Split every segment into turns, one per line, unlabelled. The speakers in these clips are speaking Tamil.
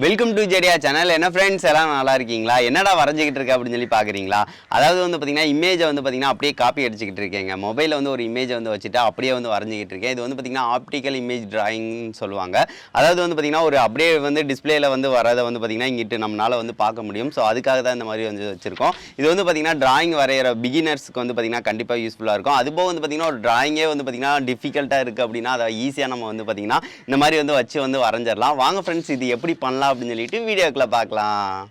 வெல்கம் டு ஜெடியா சேனல். என்ன ஃப்ரெண்ட்ஸ் எல்லாம் நல்லா இருக்கீங்களா? என்னடா வரைஞ்சிக்கிட்டு இருக்க அப்படின்னு சொல்லி பார்க்குறீங்களா? அதாவது வந்து பார்த்தீங்கன்னா இமேஜை வந்து பார்த்தீங்கன்னா அப்படியே காப்பி அடிச்சுக்கிட்டு இருக்கேங்க. மொபைலில் வந்து ஒரு இமேஜை வந்து வச்சுட்டு அப்படியே வந்து வரைஞ்சிக்கிட்டு இருக்கேன். இது வந்து பார்த்தீங்கன்னா ஆப்டிக்கல் இமேஜ் டிராயிங்னு சொல்லுவாங்க. அதாவது வந்து பார்த்தீங்கன்னா ஒரு அப்படியே வந்து டிஸ்பிளேல வந்து வரதை வந்து பார்த்தீங்கன்னா இங்கிட்டு நம்மளால் வந்து பார்க்க முடியும். ஸோ அதுக்காக தான் இந்த மாதிரி வந்து வச்சுருக்கோம். இது வந்து பார்த்தீங்கன்னா டிராயிங் வரைகிற பிகினர்ஸ்க்கு வந்து பார்த்தீங்கன்னா கண்டிப்பாக யூஸ்ஃபுல்லாக இருக்கும். அதுபோக வந்து பார்த்தீங்கன்னா ஒரு டிராயிங்கே வந்து பார்த்தீங்கன்னா டிஃபிகல்ட்டாக இருக்குது அப்படின்னா அதை ஈஸியாக நம்ம வந்து பார்த்தீங்கன்னா இந்த மாதிரி வந்து வச்சு வந்து வரைஞ்சிடலாம். வாங்க ஃப்ரெண்ட்ஸ், இது எப்படி பண்ணலாம் அப்படின்னு சொல்லிட்டு வீடியோக்குள்ள பார்க்கலாம்.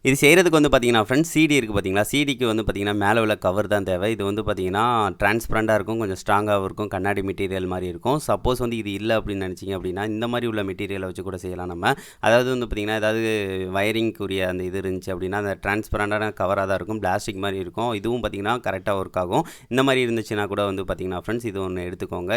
இது செய்கிறதுக்கு வந்து பார்த்தீங்கன்னா ஃப்ரெண்ட்ஸ் சிடி இருக்குது பார்த்தீங்களா? சிடிக்கு வந்து பார்த்தீங்கன்னா மேலே உள்ள கவர் தான் தேவை. இது வந்து பார்த்தீங்கன்னா டிரான்ஸ்பரண்ட்டாக இருக்கும், கொஞ்சம் ஸ்ட்ராங்காகவும் இருக்கும், கண்ணாடி மெட்டீரியல் மாதிரி இருக்கும். சப்போஸ் வந்து இது இல்லை அப்படின்னு நினச்சிங்க அப்படின்னா இந்த மாதிரி உள்ள மெட்டீரியலை வச்சு கூட செய்யலாம் நம்ம. அதாவது வந்து பார்த்தீங்கன்னா ஏதாவது வயரிங்க்குரிய அந்த இது இருந்துச்சு அப்படின்னா அந்த டிரான்ஸ்பரண்டான கவராக தான் இருக்கும், பிளாஸ்டிக் மாதிரி இருக்கும். இதுவும் பார்த்தீங்கன்னா கரெக்டாக ஒர்க் ஆகும். இந்த மாதிரி இருந்துச்சுன்னா கூட வந்து பார்த்தீங்கன்னா ஃப்ரெண்ட்ஸ் இது ஒன்று எடுத்துக்கோங்க.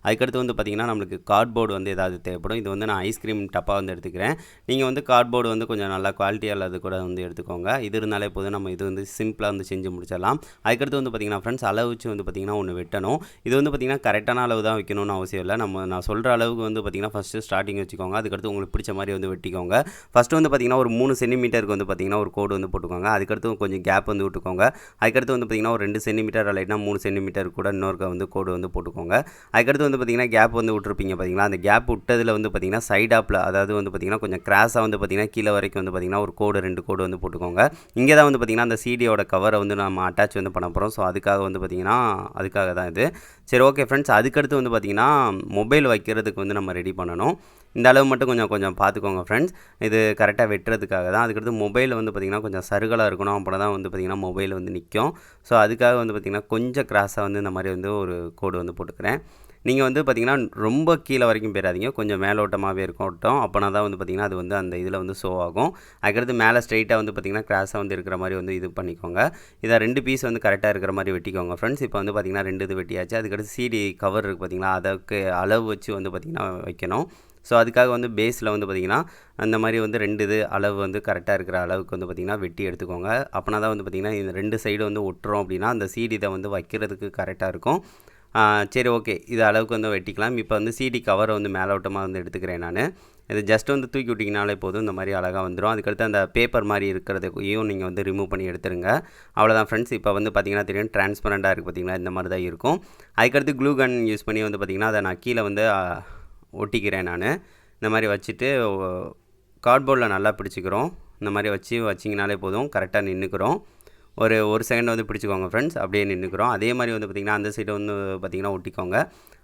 அதுக்கடுத்து வந்து பார்த்தீங்கன்னா நம்மளுக்கு கார்ட்போர்டு வந்து ஏதாவது தேவைப்படும். இது வந்து நான் ஐஸ்கிரீம் டப்பா வந்து எடுத்துக்கிறேன். நீங்கள் வந்து கார்ட்போர்டு வந்து கொஞ்சம் நல்லா குவாலிட்டியாக உள்ளது கூட வந்து எடுத்துக்கோங்க. இது இருந்தாலே போதும், நம்ம இது வந்து சிம்பிளாக வந்து செஞ்சு முடிச்சிடலாம். அதுக்கடுத்து வந்து பார்த்திங்கன்னா ஃப்ரெண்ட்ஸ் அளவு வச்சு வந்து பார்த்திங்கன்னா ஒன்று வெட்டணும். இது வந்து பார்த்திங்கன்னா கரெக்டான அளவு தான் வைக்கணும்னு அவசியம் இல்லை. நான் சொல்கிற அளவுக்கு வந்து பார்த்திங்கன்னா ஃபஸ்ட்டு ஸ்டார்டிங் வச்சுக்கோங்க. அதுக்கடுத்து உங்களுக்கு பிடிச்ச மாதிரி வந்து வெட்டிக்கோங்க. ஃபஸ்ட்டு வந்து பார்த்திங்கன்னா ஒரு 3 சென்டிமீட்டருக்கு வந்து பார்த்திங்கன்னா ஒரு கோடு வந்து போட்டுக்கோங்க. அதுக்கடுத்து கொஞ்சம் கேப் வந்து விட்டுக்கோங்க. அதுக்கடுத்து வந்து பார்த்திங்கன்னா ஒரு 2 சென்டிமீட்டர் இல்லைன்னா 3 சென்டிமீட்டர் கூட இன்னொரு வந்து கோடு வந்து போட்டுக்கோங்க. அதுக்கடுத்து வந்து பார்த்திங்கன்னா கேப் வந்து விட்டுருப்பீங்க பார்த்திங்களா? அந்த கேப் விட்டதில் வந்து பார்த்திங்கன்னா சைடாப்பில், அதாவது வந்து பார்த்திங்கன்னா கொஞ்சம் கிராஸாக வந்து பார்த்திங்கன்னா கீழே வரைக்கும் வந்து பார்த்திங்கன்னா ஒரு கோடு 2 கோடு வந்து போட்டுக்கோங்க. இங்கே தான் வந்து பார்த்திங்கன்னா அந்த சிடியோட கவரை வந்து நம்ம அட்டாச் வந்து பண்ண போகிறோம். ஸோ அதுக்காக வந்து பார்த்திங்கன்னா அதுக்காக தான் இது. சரி, ஓகே ஃப்ரெண்ட்ஸ். அதுக்கடுத்து வந்து பார்த்திங்கன்னா மொபைல் வைக்கிறதுக்கு வந்து நம்ம ரெடி பண்ணணும். இந்த அளவு மட்டும் கொஞ்சம் பார்த்துக்கோங்க ஃப்ரெண்ட்ஸ். இது கரெக்டாக வெட்டுறதுக்காக தான். அதுக்கடுத்து மொபைல் வந்து பார்த்திங்கன்னா கொஞ்சம் சருகலாக இருக்கணும். அப்போ தான் வந்து பார்த்திங்கன்னா மொபைல் வந்து நிற்கும். ஸோ அதுக்காக வந்து பார்த்திங்கன்னா கொஞ்சம் கிராஸாக வந்து இந்த மாதிரி வந்து ஒரு கோடு வந்து போட்டுக்கிறேன். நீங்கள் வந்து பார்த்திங்கன்னா ரொம்ப கீழே வரைக்கும் போயிடாதீங்க, கொஞ்சம் மேலோட்டமாகவே இருக்கட்டும். அப்போனா தான் வந்து பார்த்திங்கன்னா அது வந்து அந்த இதில் வந்து ஷோ ஆகும். அதுக்கடுத்து மேலே ஸ்ட்ரைட்டாக வந்து பார்த்திங்கன்னா கிராஸாக வந்து இருக்கிற மாதிரி வந்து இது பண்ணிக்கோங்க. இதை 2 பீஸ் வந்து கரெக்டாக இருக்கிற மாதிரி வெட்டிக்கோங்க ஃப்ரெண்ட்ஸ். இப்போ வந்து பார்த்திங்கன்னா 2 இது வெட்டியாச்சு. அதுக்கடுத்து சிடி கவர் இருக்குது பார்த்திங்களா? அதுக்கு அளவு வச்சு வந்து பார்த்திங்கன்னா வைக்கணும். ஸோ அதுக்காக வந்து பேஸில் வந்து பார்த்திங்கன்னா அந்த மாதிரி வந்து 2 இது அளவு வந்து கரெக்டாக இருக்கிற அளவுக்கு வந்து பார்த்திங்கன்னா வெட்டி எடுத்துக்கோங்க. அப்போனா தான் வந்து பார்த்திங்கன்னா இந்த 2 சைடு வந்து ஒட்டுறோம் அப்படின்னா அந்த சிடி இதை வந்து வைக்கிறதுக்கு கரெக்டாக இருக்கும். சரி, ஓகே. இது அளவுக்கு வந்து வெட்டிக்கலாம். இப்போ வந்து சிடி கவரை வந்து மேலோட்டமாக வந்து எடுத்துக்கிறேன் நான். இது ஜஸ்ட் வந்து தூக்கி விட்டிங்கனாலே போதும், இந்த மாதிரி அழகாக வந்துடும். அதுக்கடுத்து அந்த பேப்பர் மாதிரி இருக்கிறதையும் நீங்கள் வந்து ரிமூவ் பண்ணி எடுத்துருங்க. அவ்வளோதான் ஃப்ரெண்ட்ஸ். இப்போ வந்து பார்த்திங்கன்னா தெரியும், டிரான்ஸ்பரண்ட்டாக இருக்குது பார்த்திங்களா? இந்த மாதிரி தான் இருக்கும். அதுக்கடுத்து க்ளூ கன் யூஸ் பண்ணி வந்து பார்த்திங்கன்னா அதை நான் கீழே வந்து ஒட்டிக்கிறேன் நான். இந்த மாதிரி வச்சுட்டு கார்ட்போர்டில் நல்லா பிடிச்சிக்கிறோம். இந்த மாதிரி வச்சிங்கனாலே போதும், கரெக்டாக நின்றுக்கிறோம். ஒரு செகண்ட் வந்து பிடிச்சிக்கோங்க ஃப்ரெண்ட்ஸ், அப்படியே நின்றுக்கிறோம். அதே மாதிரி வந்து பார்த்திங்கன்னா அந்த சைடு வந்து பார்த்திங்கன்னா ஒட்டிக்கோங்க.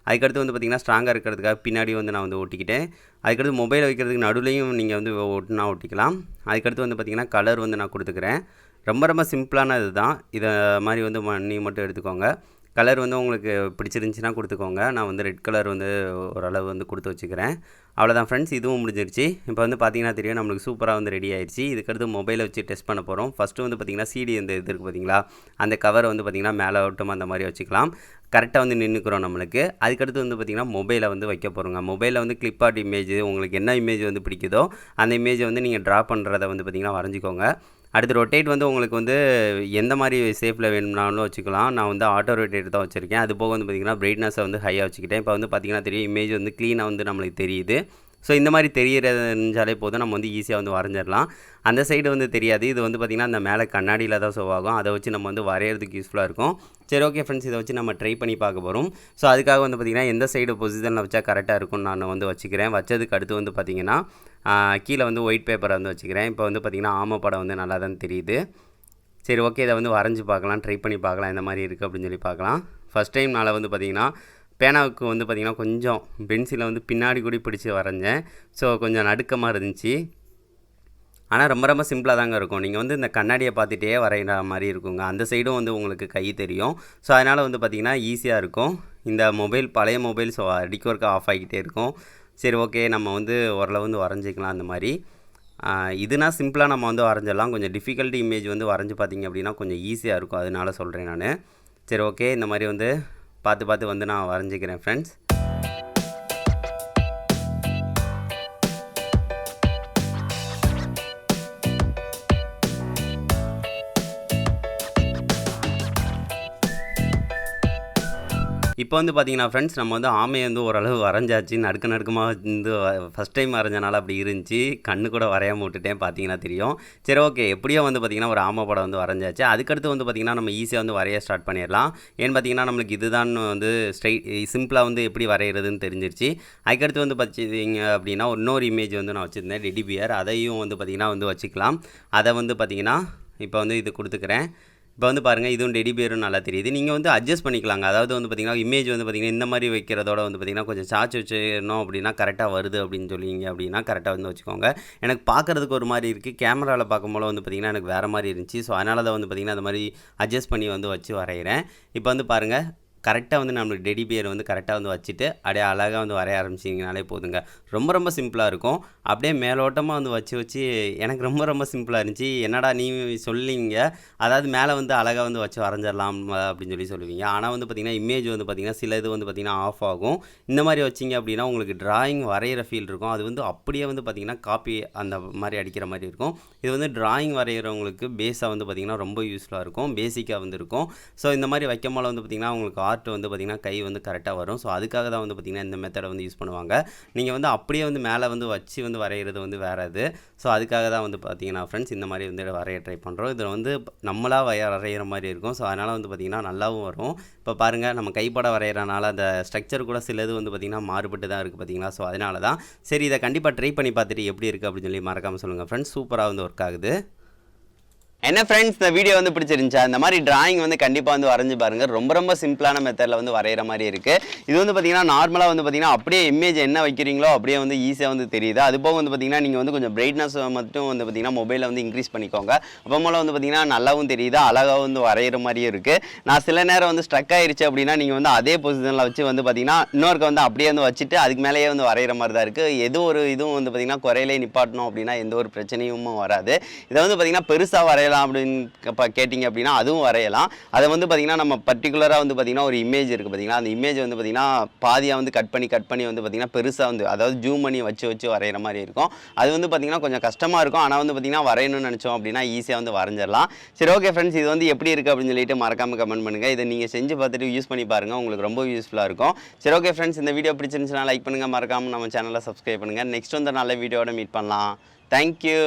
அதுக்கடுத்து வந்து பார்த்திங்கன்னா ஸ்ட்ராங்காக இருக்கிறதுக்காக பின்னாடி வந்து நான் வந்து ஒட்டிக்கிட்டேன். அதுக்கடுத்து மொபைல் வைக்கிறதுக்கு நடுவுலையும் நீங்கள் வந்து ஒட்டிக்கலாம். அதுக்கடுத்து வந்து பார்த்திங்கன்னா கலர் வந்து நான் கொடுத்துக்கிறேன். ரொம்ப சிம்பிளான இது தான். இதை மாதிரி வந்து நீங்கள் மட்டும் எடுத்துக்கோங்க. கலர் வந்து உங்களுக்கு பிடிச்சிருந்துச்சின்னா கொடுத்துக்கோங்க. நான் வந்து ரெட் கலர் வந்து ஓரளவு வந்து கொடுத்து வச்சுக்கிறேன். அவ்வளோதான் ஃப்ரெண்ட்ஸ், இதுவும் முடிஞ்சிருச்சு. இப்போ வந்து பார்த்திங்கன்னா தெரியும், நம்மளுக்கு சூப்பராக வந்து ரெடி ஆயிடுச்சு. இதுக்கடுத்து மொபைலை வச்சு டெஸ்ட் பண்ண போகிறோம். ஃபஸ்ட்டு வந்து பார்த்திங்கன்னா சிடி இந்த இது இருக்குது பார்த்திங்களா? அந்த கவரை வந்து பார்த்திங்கன்னா மேலே ஓட்டமாக அந்த மாதிரி வச்சுக்கலாம். கரெக்டாக வந்து நின்றுக்கிறோம் நம்மளுக்கு. அதுக்கடுத்து வந்து பார்த்திங்கன்னா மொபைலை வந்து வைக்க போகிறோங்க. மொபைலில் வந்து கிளிப் ஆர்ட் இமேஜ், உங்களுக்கு என்ன இமேஜ் வந்து பிடிக்குதோ அந்த இமேஜை வந்து நீங்கள் ட்ரா பண்ணுறதை வந்து பார்த்திங்கன்னா வரைஞ்சிக்கோங்க. அடுத்து ரொட்டேட் வந்து உங்களுக்கு வந்து எந்த மாதிரி சேஃபில் வேணும்னாலும் வச்சுக்கலாம். நான் வந்து ஆட்டோ ரொட்டேட் தான் வச்சுருக்கேன். அது போக வந்து பார்த்திங்கன்னா பிரைட்னஸை வந்து ஹையாக வச்சுக்கிட்டேன். இப்போ வந்து பார்த்திங்கன்னா தெரியும், இமேஜ் வந்து க்ளீனாக வந்து நம்மளுக்கு தெரியுது. ஸோ இந்த மாதிரி தெரிஞ்சாலே போதும், நம்ம வந்து ஈஸியாக வந்து வரைஞ்சிடலாம். அந்த சைடு வந்து தெரியாது. இது வந்து பார்த்திங்கன்னா அந்த மேலே கண்ணாடியில் தான் ஷோ ஆகும். அதை வச்சு நம்ம வந்து வரைகிறதுக்கு யூஸ்ஃபுல்லாக இருக்கும். சரி, ஓகே ஃப்ரெண்ட்ஸ். இதை வச்சு நம்ம ட்ரை பண்ணி பார்க்க போகிறோம். ஸோ அதுக்காக வந்து பார்த்திங்கன்னா எந்த சைடு பொசிஷனில் வச்சா கரெக்டாக இருக்கும்னு நான் வந்து வச்சுக்கிறேன். வச்சதுக்கு அடுத்து வந்து பார்த்திங்கன்னா கீழே வந்து ஒயிட் பேப்பரை வந்து வச்சுக்கிறேன். இப்போ வந்து பார்த்திங்கன்னா ஆமை படம் வந்து நல்லா தான் தெரியுது. சரி, ஓகே. இதை வந்து வரைஞ்சி பார்க்கலாம், ட்ரை பண்ணி பார்க்கலாம் எந்த மாதிரி இருக்குது அப்படின்னு சொல்லி பார்க்கலாம். ஃபஸ்ட் டைம் நான் வந்து பார்த்திங்கன்னா பேனாவுக்கு வந்து பார்த்திங்கன்னா கொஞ்சம் பென்சிலை வந்து பின்னாடி கூட பிடிச்சி வரைஞ்சேன். ஸோ கொஞ்சம் நடுக்கமாக இருந்துச்சு. ஆனால் ரொம்ப சிம்பிளாக தாங்க இருக்கும். நீங்கள் வந்து இந்த கண்ணாடியை பார்த்துட்டே வரைகிற மாதிரி இருக்குங்க. அந்த சைடும் வந்து உங்களுக்கு கை தெரியும். ஸோ அதனால் வந்து பார்த்திங்கன்னா ஈஸியாக இருக்கும். இந்த மொபைல் பழைய மொபைல், ஸோ அடிக்க ஒர்க்கு ஆஃப் ஆகிக்கிட்டே இருக்கும். சரி, ஓகே. நம்ம வந்து ஓரளவு வந்து வரைஞ்சிக்கலாம் அந்த மாதிரி. இதுனா சிம்பிளாக நம்ம வந்து வரைஞ்சிடலாம். கொஞ்சம் டிஃபிகல்ட் இமேஜ் வந்து வரைஞ்சி பார்த்திங்க அப்படின்னா கொஞ்சம் ஈஸியாக இருக்கும். அதனால சொல்கிறேன் நான். சரி, ஓகே. இந்த மாதிரி வந்து பார்த்து வந்து நான் வரைஞ்சிக்கிறேன் ஃப்ரெண்ட்ஸ். இப்போ வந்து பார்த்தீங்கன்னா ஃப்ரெண்ட்ஸ் நம்ம வந்து ஆமையை வந்து ஓரளவு வரைஞ்சாச்சு. நடுக்கமாக வந்து ஃபஸ்ட் டைம் வரைஞ்சனால அப்படி இருந்துச்சு. கண்ணு கூட வரையாம விட்டுட்டேன், பார்த்தீங்கன்னா தெரியும். சரி ஓகே, எப்படியோ வந்து பார்த்தீங்கன்னா ஒரு ஆமை படம் வந்து வரைஞ்சாச்சு. அதுக்கடுத்து வந்து பார்த்தீங்கன்னா நம்ம ஈஸியாக வந்து வரைய ஸ்டார்ட் பண்ணிடலாம். ஏன்னு பார்த்தீங்கன்னா நம்மளுக்கு இதுதான் வந்து சிம்பிளாக வந்து எப்படி வரைகிறதுன்னு தெரிஞ்சிருச்சு. அதுக்கடுத்து வந்து பார்த்தீங்க அப்படின்னா இன்னொரு இமேஜ் வந்து நான் வச்சுருந்தேன், டெடி பியர். அதையும் வந்து பார்த்தீங்கன்னா வந்து வச்சுக்கலாம். அதை வந்து பார்த்தீங்கன்னா இப்போ வந்து இது கொடுத்துக்கிறேன். இப்போ வந்து பாருங்கள், இதுவும் டெடி பியரும் நல்லா தெரியுது. நீங்கள் வந்து அட்ஜஸ்ட் பண்ணிக்கலாங்க. அதாவது வந்து பார்த்திங்கன்னா இமேஜ் வந்து பார்த்திங்கன்னா இந்த மாதிரி வைக்கிறதோட வந்து பார்த்திங்கன்னா கொஞ்சம் சார்ஜ் வச்சுருந்தோம் அப்படின்னா கரெக்டாக வருது அப்படின்னு சொல்லிங்க அப்படின்னா கரெக்டாக வந்து வச்சுக்கோங்க. எனக்கு பார்க்குறதுக்கு ஒரு மாதிரி இருக்குது, கேமராவில் பார்க்கும்போது வந்து பார்த்திங்கன்னா எனக்கு வேறு மாதிரி இருந்துச்சு. ஸோ அதனால தான் வந்து பார்த்திங்கன்னா அந்த மாதிரி அட்ஜஸ்ட் பண்ணி வந்து வச்சு வரைகிறேன். இப்போ வந்து பாருங்கள், கரெக்டாக வந்து நம்மளுக்கு டெடி பியர் வந்து கரெக்டாக வந்து வச்சுட்டு அப்படியே அழகாக வந்து வரைய ஆரம்பிச்சிங்கனாலே போதுங்க. ரொம்ப ரொம்ப சிம்பிளாக இருக்கும். அப்படியே மேலோட்டமாக வந்து வச்சு எனக்கு ரொம்ப ரொம்ப சிம்பிளாக இருந்துச்சு. என்னடா நீ சொல்லிங்க, அதாவது மேலே வந்து அழகாக வந்து வச்சு வரைஞ்சிடலாம் அப்படின்னு சொல்லி சொல்லுவீங்க. ஆனால் வந்து பார்த்திங்கன்னா இமேஜ் வந்து பார்த்திங்கன்னா சில இது வந்து பார்த்திங்கன்னா ஆஃப் ஆகும். இந்த மாதிரி வச்சிங்க அப்படின்னா உங்களுக்கு டிராயிங் வரைகிற ஃபீல் இருக்கும். அது வந்து அப்படியே வந்து பார்த்திங்கன்னா காப்பி அந்த மாதிரி அடிக்கிற மாதிரி இருக்கும். இது வந்து டிராயிங் வரைகிறவங்களுக்கு பேஸாக வந்து பார்த்திங்கன்னா ரொம்ப யூஸ்ஃபுல்லாக இருக்கும், பேசிக்காக வந்து இருக்கும். ஸோ இந்த மாதிரி வைக்கும் போது வந்து பார்த்திங்கன்னா உங்களுக்கு ஆர்ட் வந்து பார்த்திங்கன்னா கை வந்து கரெக்டாக வரும். ஸோ அதுக்காக தான் வந்து பார்த்திங்கன்னா இந்த மெத்தடை வந்து யூஸ் பண்ணுவாங்க. நீங்கள் வந்து அப்படியே வந்து மேலே வந்து வச்சு வந்து வரைகிறது வந்து வேறு இது. ஸோ அதுக்காக தான் வந்து பார்த்திங்கன்னா ஃப்ரெண்ட்ஸ் இந்த மாதிரி வந்து வரைய ட்ரை பண்ணுறோம். இதில் வந்து நம்மளாக வரைகிற மாதிரி இருக்கும். ஸோ அதனால் வந்து பார்த்திங்கன்னா நல்லாவும் வரும். இப்போ பாருங்கள், நம்ம கைப்பட வரைகிறனால அந்த ஸ்ட்ரக்சர் கூட சிலது வந்து பார்த்திங்கன்னா மாறுபட்டு தான் இருக்குது பார்த்திங்களா. ஸோ அதனால தான் சரி இதை கண்டிப்பாக ட்ரை பண்ணி பார்த்துட்டு எப்படி இருக்குது அப்படின்னு சொல்லி மறக்காமல் சொல்லுங்கள் ஃப்ரெண்ட்ஸ். சூப்பராக வந்து ஒர்க் ஆகுது. என்ன ஃப்ரெண்ட்ஸ், இந்த வீடியோ வந்து பிடிச்சிருந்துச்சா? இந்த மாதிரி டிராயிங் வந்து கண்டிப்பாக வந்து வரைஞ்சி பாருங்கள். ரொம்ப ரொம்ப சிம்பிளான மெத்தடில் வந்து வரைகிற மாதிரி இருக்குது. இது வந்து பார்த்திங்கன்னா நார்மலாக வந்து பார்த்திங்கன்னா அப்படியே இமேஜ் என்ன வைக்கிறீங்களோ அப்படியே வந்து ஈஸியாக வந்து தெரியுது. அதுபோக வந்து பார்த்திங்கன்னா நீங்கள் வந்து கொஞ்சம் பிரைட்னஸ் மட்டும் வந்து பார்த்திங்கன்னா மொபைலில் வந்து இன்க்ரீஸ் பண்ணிக்கோங்க. அப்போ மூலம் வந்து பார்த்திங்கன்னா நல்லாவும் தெரியுது, அழகாக வந்து வரைகிற மாதிரியும் இருக்குது. நான் சில நேரம் வந்து ஸ்ட்ரக் ஆகிருச்சு அப்படின்னா நீங்கள் வந்து அதே பொசிஷனில் வச்சு வந்து பார்த்திங்கன்னா இன்னொருக்கு வந்து அப்படியே வந்து வச்சுட்டு அதுக்கு மேலேயே வந்து வரைகிற மாதிரி தான் இருக்குது. இதுவும் வந்து பார்த்திங்கன்னா குறையிலே நிப்பாட்டணும் அப்படின்னா எந்த ஒரு பிரச்சனையும் வராது. இதை வந்து பார்த்திங்கன்னா பெருசாக வரையலாம் அப்படின்னு கேட்டிங்க அப்படின்னா அதுவும் வரையலாம். அதை வந்து பார்த்திங்கன்னா நம்ம பர்டிகுலராக வந்து பார்த்திங்கன்னா ஒரு இமேஜ் இருக்குது பார்த்திங்கன்னா, அந்த இமேஜ் வந்து பார்த்திங்கன்னா பாதியாக வந்து கட் பண்ணி வந்து பார்த்திங்கன்னா பெருசாக வந்து அதாவது ஜூம் பண்ணி வச்சு வரைகிற மாதிரி இருக்கும். அது வந்து பார்த்திங்கன்னா கொஞ்சம் கஷ்டமாக இருக்கும். ஆனால் வந்து பார்த்திங்கன்னா வரையணும்னு நினச்சோம் அப்படின்னா ஈஸியாக வந்து வரைஞ்சிடலாம். சரி ஓகே ஃப்ரெண்ட்ஸ், இது வந்து எப்படி இருக்குது அப்படின்னு சொல்லிட்டு மறக்காமல் கமெண்ட் பண்ணுங்கள். இதை நீங்கள் செஞ்சு பார்த்துட்டு யூஸ் பண்ணி பாருங்கள், உங்களுக்கு ரொம்ப யூஸ்ஃபுல்லாக இருக்கும். சரி ஓகே ஃப்ரெண்ட்ஸ், இந்த வீடியோ பிடிச்சிருந்துச்சுன்னா லைக் பண்ணுங்கள், மறக்காமல் நம்ம சேனலை சப்ஸ்கிரைப் பண்ணுங்கள். நெக்ஸ்ட் வந்து நல்ல வீடியோட மீட் பண்ணலாம். தேங்க்யூ.